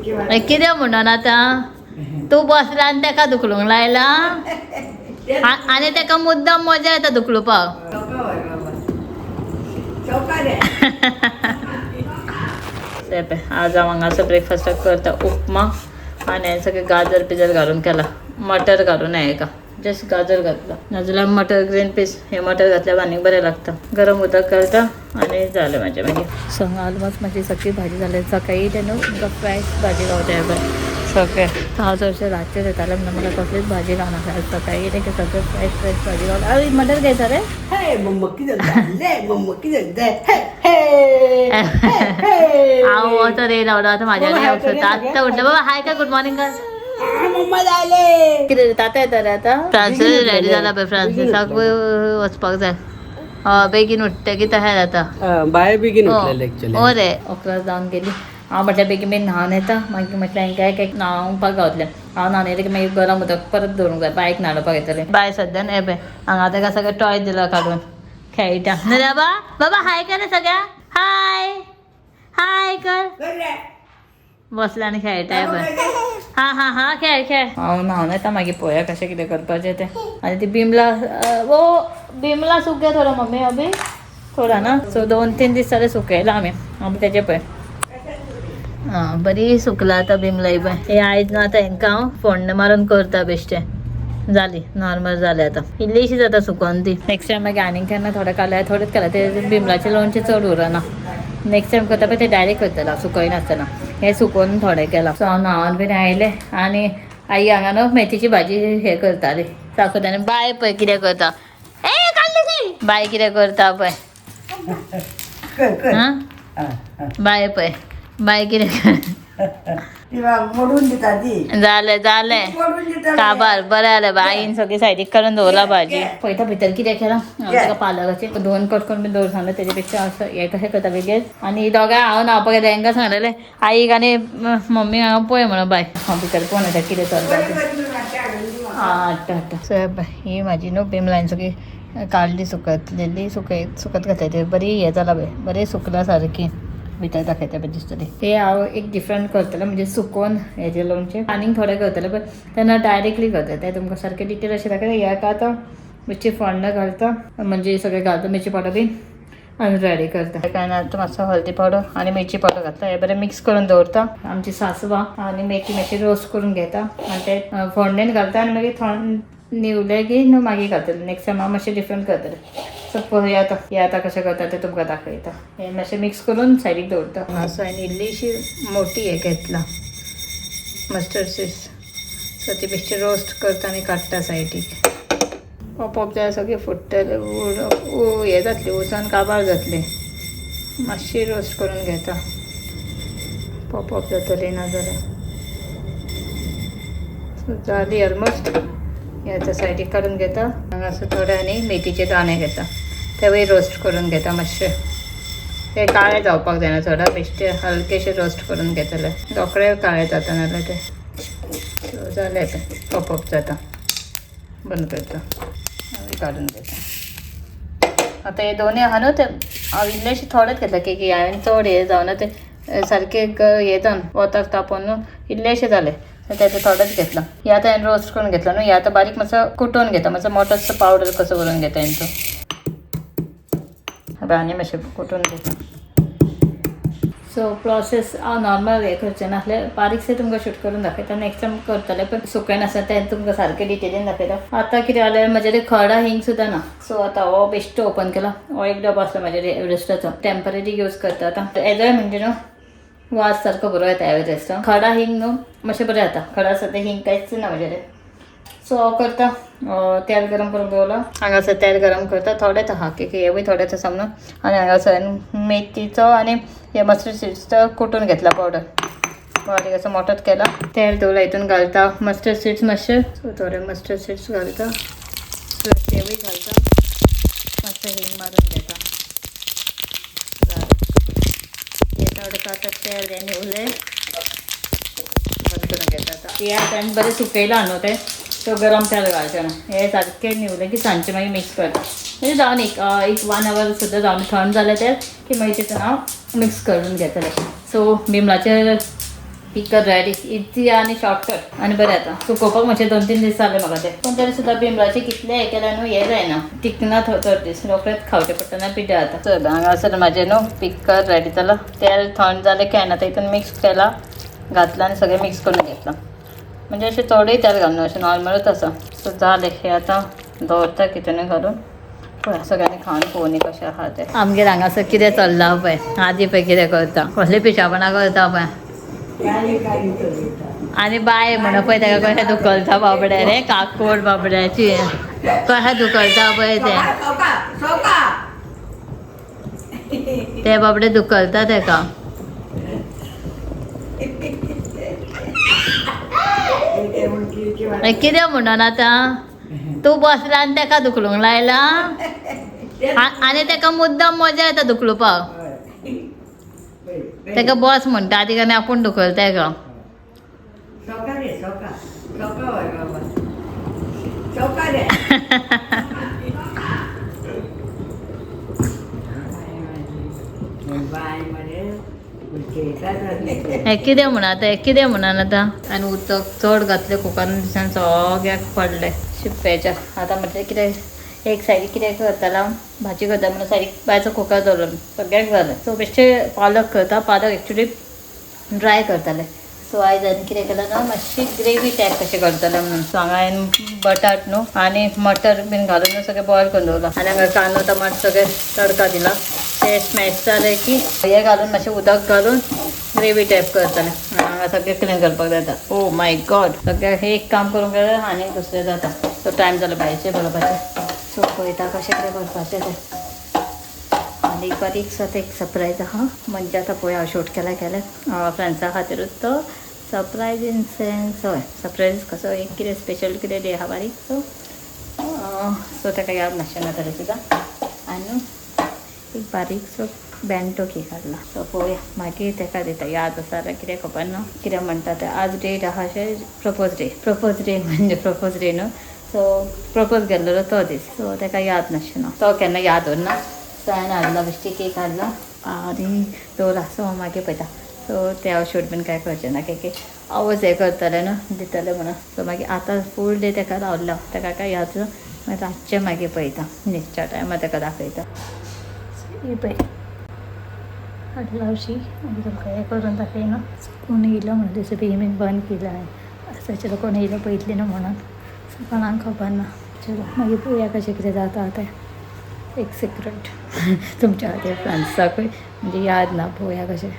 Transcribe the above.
कितें म्हणून आता तू बसला आनी तेका दुखलूंक लायला आनी तेका मुद्दाम मजा येता दुखलुपाक. आज हांव हांगासर ब्रेकफास्टाक करता उपमा आनी हांवें सगळें गाजर पिजर घालून केला. मटर घालून हेका जस्ट गाजर घातला नाजाल्यार मटर ग्रीन पीस हे मटर घातल्यार आनीक बरें लागता. गरम उदक घालता आनी जालें म्हाजें मागीर. सो ऑलमोस्ट म्हाजी सगळी भाजी जाली. सकाळी तें न्हू तुमकां फ्रेश भाजी गावता पळय सगळें. हांव चडशें रातचें येतालें म्हणून म्हाका कसलीच भाजी गावना. सकाळी तें सगळें फ्रेश भाजी गावता. अरे मटर घेता रे हांव वचत येयला आतां म्हाज्या आत्ता उठलें बाबा हाय काय गुड मॉर्निंग कर कितें ताता येता रे आतां. फ्रांसीस रेडी जाला पळय. फ्रांसिसाक वचपाक जाय. बेगीन उठता की तहेर जाता बाय बेगीन उठलेले एक्चुअली. हो रे 11 जावन गेली. हांव म्हटल्यार बेगीन बेगीन न्हावन येता. मागीर म्हटल्यार हांकां एक न्हावपाक गावतलें. हांव न्हावन येयलें की मागीर गरम उदक परत दवरूंक जाय. बायक न्हाणोवपाक येतलें. बाय सद्यान हे पळय हांगा ताका सगळें टॉय दिला काडून खेळटा. न्हू रे बाबा बाबा हाय कर रे सगळ्या हाय हाय कर बसला आनी खेळटाय पळय. हा हा हा खेळ खेळ. हांव न्हावन येता मागीर पळोवया कशें कितें करपाचें तें. आनी ती बिमला बिमला सुकया थोडो मम्मी अभी थोडा ना. सो 2-3 दीस जाले सुकयला आमी तेजें पळय. बरी सुकला आतां बिमलाई पळय. हे आयज ना आतां हांकां हांव फोण्ण मारून करता बेश्टें. जाली नॉर्मल जालें आतां. इल्लीशी जाता सुकोवन ती. नेक्स्ट टायम मागीर आनीक केन्ना थोडें काडल्यार थोडेंच केलां. ते बिमलाचें लोणचें चड उरना. नेक्स्ट टायम करता पळय ते डायरेक्ट करतलो सुकयनासतना. हे सुकोवन थोडें केलां. सो हांव न्हावन बीन आयलें आनी आई हांगा न्हू मेथीची भाजी हे करताली दाखयताली. बाय पळय कितें करता. बाय कितें करता पळय. बाय पळय बाय कितें मोडून दिता ती. जालें जालें काबार बरें जालें. बाईन सगळी सायडीक काडून दवरला भाजी. पळयता भितर कितें केलां. ताका पालकाचें 2 कट करून बीन दवर सांगलें. तेजे पेक्षा असं हें कशें करता बेगीन. आनी दोगांय हांव न्हावपाक येता हांकां सांगलेलें आईक आनी मम्मी हांगा पळय म्हणून बाय. हांव भितर पळोवन येता कितें चलता तें. हाडटा हाडटा. सो ही म्हाजी न्हू बिमलान सगळी काडली सुकतलेली सुकत घातली. बरी हें जाला पळय बरी सुकला सारकी. भितर दाखयता पळय दिसतली. ते हांव एक डिफरंट करतलें म्हणजे सुकोवन हेजें लोणचें. आनीक थोडें करतलें पण तेन्ना डायरेक्टली करता. तें तुमकां सारकें डिटेल अशें दाखयता. हेका आतां मिरची फोण्ण घालता म्हणजे सगळें घालता मिरची पावडर बीन आनी रेडी करता. काय ना आतां मातसो हळदी पावडर आनी मिरची पावडर घातला. हे बरें मिक्स करून दवरता. आमची सासवा आनी मेथी मातशी रोस्ट करून घेता आनी ते फोण्णेन घालता आनी मागीर थंड निवलें की मागीर घालतलें. नेक्स्ट टायम हांव मातशें डिफरंट करतलें. सो पळोवया आतां हे आतां कशें करता तें तुमकां दाखयता. हें मातशें मिक्स करून सायडीक दवरता. असो हांवें इल्लीशी मोठी हें घेतला मस्टर्ड सीड्स. सो ती बेश्टी रोस्ट करता आनी काडटा सायडीक. पॉप जाल्यार सगळें फुट्टलें हें जातलें उजोन काबार जातलें. मातशी रोस्ट करून घेता. पॉप जातली ना जाल्यार. सो जाली ऑलमोस्ट. हे आतां सायडीक काडून घेता. हांगासर थोडे आनी मेथीचे दाणे घेता. तेवूय रोस्ट करून घेता मातशे. ते काळे जावपाक जायना चड बेश्टे हलकेशे रोस्ट करून घेतले. रोखडे काळे जाता नाल्यार ते. सो जालें तें पॉप जाता. बंद करता काडून घेता. आतां हे दोनूय आहा न्हू ते हांव इल्लेशे थोडेच घेतला की हांवें चड हे जावना ते सारके हे जावन वताक तापोवन न्हू इल्लेशे जाले. तें थोडेच घेतला. हे आतां हांवें रोस्ट करून घेतला न्हू. हे आतां बारीक मातसो कुटून घेता. मातसो मोठोसो पावडर कसो करून घेता हेंचो. आनी मातशें कुटून घेता. सो प्रोसेस हांव नॉर्मल हें करचें नासलें. बारीकशें तुमकां शूट करून दाखयता. नेक्स्ट टायम करतलें पण सुकयन आसा तें तुमकां सारकें डिटेलीन दाखयता. आतां कितें जालें म्हजे कडेन खडा हिंग सुद्दां ना. सो आतां हो बेश्टो ओपन केला. हो एक डबो आसलो म्हाजे एव्हरेस्टाचो टेम्पररी यूज करता. आतां हेजोय म्हणजे न्हू वास सारको बरो येता एव्हरेस्टान. खडा हिंग न्हू मातशें बरें जाता. खडा सद्या हिंग कांयच ना म्हाजे कडेन. सो हांव करता तेल गरम करून दवरला. हांगासर तेल गरम करता. थोडेच आहा की हेवूय थोडेच आसा म्हणून. आनी हांगासर मेथीचो आनी हे मस्टर्ड सीड्सचो कुटून घेतला पावडर. बारीक असो मोठोच केला. तेल दवरला हितून घालता मस्टर्ड सीड्स मातशे. सो थोडे मस्टर्ड सीड्स घालता. प्लस तेवूय घालता. मातशें हिंग मारून घेता. हे थोडे आतां तेल हे निवलें बंद करून घेता. हे आतां आनी बरें सुकयलां न्हू तें. सो गरम तेल घालचें ना. हे सारकें निवलें की सांजचें मागीर मिक्स करता. म्हणजे जावन एक 1 आवर सुद्दां जावन थंड जालें तें की मागीर तितून हांव मिक्स करून घेतलें. सो बिमलाचे पिकर रेडी इझी आणि शॉर्टकट आणि बरें आता सुकोवपाक मातशें 2-3 दीस जाले म्हाका ते पण तरी सुद्दां बिमलाची कितले हे केल्या न्हू हे जायना टिकना थोड दीस रोखडेच खावचे पडटा पिड्ड्या आता चल हांगासर म्हाजें न्हू पिकर रेडी जालां तेल थंड जालें की हांवें आतां हितून मिक्स केला घातला आनी सगळें मिक्स करून घेतलां म्हणजे अशें चडूय तेल घालून अशें नॉर्मलूच आसा सो जालें हे आतां दवरता कितें घालून पळय सगळ्यांनी खावन पळोवनी कशें आहा तें आमगेर हांगासर कितें चल्लां पळय आजी पळय कितें करता कसली पिशापणां करता पळय आणि बाय म्हणून पळय तेका कशें दुखलता बाबड्या रे काकोड बाबड्याची कशें दुखलता पळय ते बाबडे दुखलता तेका कितें म्हणून आतां तूं बसला आनी तेका दुखलूंक लायला आनी तेका मुद्दाम मजा येता दुखलुपाक तेका बस म्हणटा आदी आनी आपूण दुखलता तेका हे कितें म्हणून आतां हे कितें म्हणून आतां आनी उदक चड घातलें कुकरान दिसान सगळ्याक पडलें शिप्प्याच्या आतां म्हटलें कितें एक सायडीक कितें करतालो हांव भाजी करता म्हणून सायडीक बायचो कुकर दवरलो सगळ्याक जालें सो बेश्टें पालक करता पालक एक्चुली ड्राय करतालें सो आयज हांवें कितें केलें न्हू मातशी ग्रेवी टायप कशें करतलें म्हणून सो हांगा हांवें बटाट न्हू आनी मटर बीन घालून सगळें बॉयल करून दवरला आनी हांगा कांदो टमाट सगळें तडका दिला ते स्मॅश जालें की हे घालून मातशें उदक घालून ग्रेवी टायप करतलें हांगा सगळें क्लीन करपाक जाता ओ माय गॉड सगळें हे एक काम करूंक गेलें आनी दुसरें जाता सो टायम जालो भायचें बरोवपाचें सो पळयता कशें कितें करपाचें तें आनी बारीकसो एक सरप्रायज आहा म्हणजे आतां पळय हांव शूट केलें फ्रेंड्सा खातीरूच तो सरप्रायज इन सेन्स हय सरप्रायज कसो एक कितें स्पेशल कितें डे आहा बारीक सो ताका याद नाशिल्लें तरी सुद्दां आनी एक बारीकसो बँटो केक हाडला सो पळोवया मागीर ताका दिता याद आसा जाल्यार कितें खबर ना कितें म्हणटा तें आज डेट आहा अशें प्रपोज डे म्हणजे प्रपोज डे न्हू सो प्रपोज केल्लो तो दीस सो ताका याद नाशिल्लो तो केन्ना याद उरना सो हांवें हाडला बेश्टी केक हाडला आनी दवरला सो हांव मागीर पळयता सो ते हांव शूट बीन कांय करचें ना केक आवज हें करतलें न्हू दितलें म्हणून सो मागीर आतां फूल डे ताका रावलो ताका काय याद ना मागीर रातचें मागीर पळयता न्हिदच्या टायमार ताका दाखयता ही पळय हाडला अशी मागीर तुमकां हें करून दाखयना कोण येयलो म्हणून दिसता बेगीन बंद केला हांवें चलो कोण येयलो पळयतली ना म्हणून सो कोणाक खबर ना चलो मागीर पळोवया कशें कितें जाता आतां एक सिक्रेट तुमच्या खातीर फ्रेंड्साकूय म्हणजे याद ना पळोवया कशें